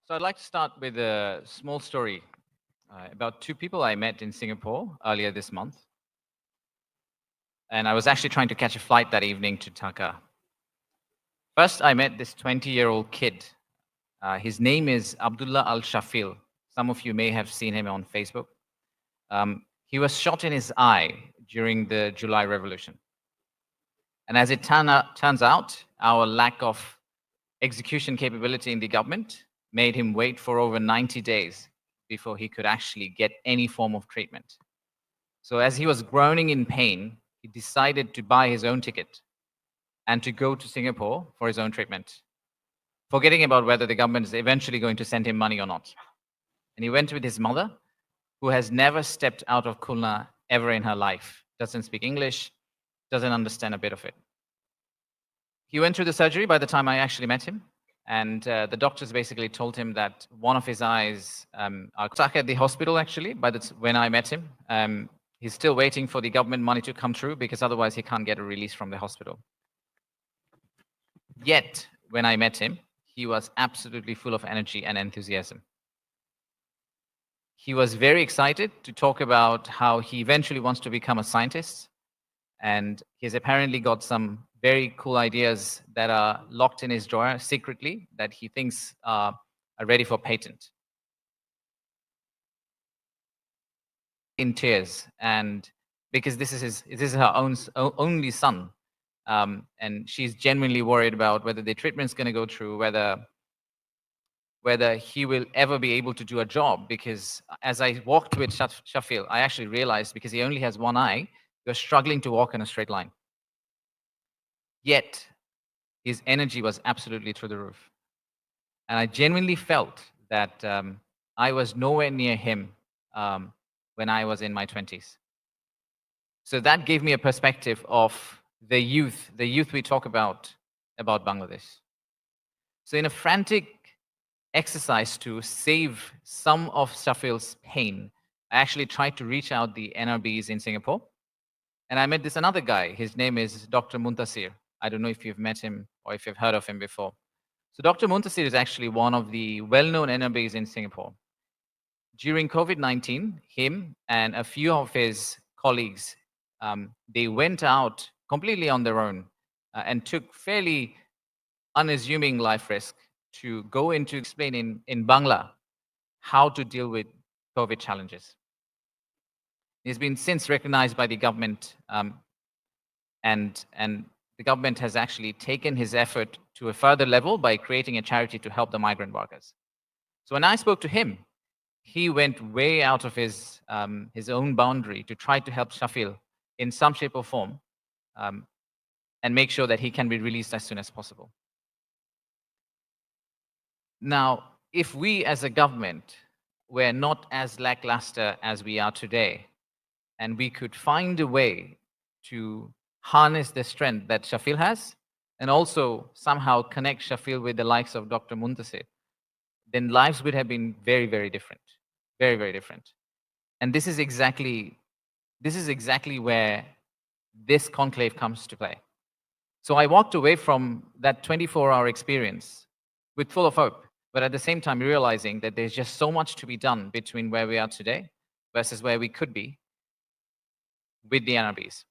So I'd like to start with a small story about two people I met in Singapore earlier this month. And I was actually trying to catch a flight that evening to Dhaka. First, I met this 20-year-old kid. His name is Abdullah Al-Shafil. Some of you may have seen him on Facebook. He was shot in his eye during the July Revolution. And as it turns out, our lack of execution capability in the government made him wait for over 90 days before he could actually get any form of treatment. So as he was groaning in pain, he decided to buy his own ticket and to go to Singapore for his own treatment, forgetting about whether the government is eventually going to send him money or not. And he went with his mother, who has never stepped out of Khulna ever in her life, doesn't speak English, doesn't understand a bit of it. He went through the surgery by the time I actually met him. And the doctors basically told him that one of his eyes are stuck at the hospital, actually, when I met him. He's still waiting for the government money to come through because otherwise he can't get a release from the hospital. Yet, when I met him, he was absolutely full of energy and enthusiasm. He was very excited to talk about how he eventually wants to become a scientist. And he's apparently got some very cool ideas that are locked in his drawer secretly that he thinks are ready for patent. In tears, and because this is her only son, and she's genuinely worried about whether the treatment's going to go through, whether he will ever be able to do a job. Because as I walked with Shafil, I actually realized because he only has one eye, he was struggling to walk in a straight line. Yet, his energy was absolutely through the roof. And I genuinely felt that I was nowhere near him when I was in my 20s. So that gave me a perspective of the youth we talk about Bangladesh. So in a frantic exercise to save some of Shafil's pain, I actually tried to reach out the NRBs in Singapore. And I met this another guy. His name is Dr. Muntasir. I don't know if you've met him or if you've heard of him before. So Dr. Muntasir is actually one of the well-known NRBs in Singapore. During COVID-19, him and a few of his colleagues, they went out completely on their own and took fairly unassuming life risk to go into explain in Bangla how to deal with COVID challenges. He's been since recognized by the government, and the government has actually taken his effort to a further level by creating a charity to help the migrant workers. So when I spoke to him, he went way out of his own boundary to try to help Shafil in some shape or form and make sure that he can be released as soon as possible. Now, if we as a government were not as lackluster as we are today, and we could find a way to harness the strength that Shafil has, and also somehow connect Shafil with the likes of Dr. Muntasir, then lives would have been very, very different. Very, very different. And this is exactly where this conclave comes to play. So I walked away from that 24-hour experience with full of hope, but at the same time realizing that there's just so much to be done between where we are today versus where we could be with the NRBs.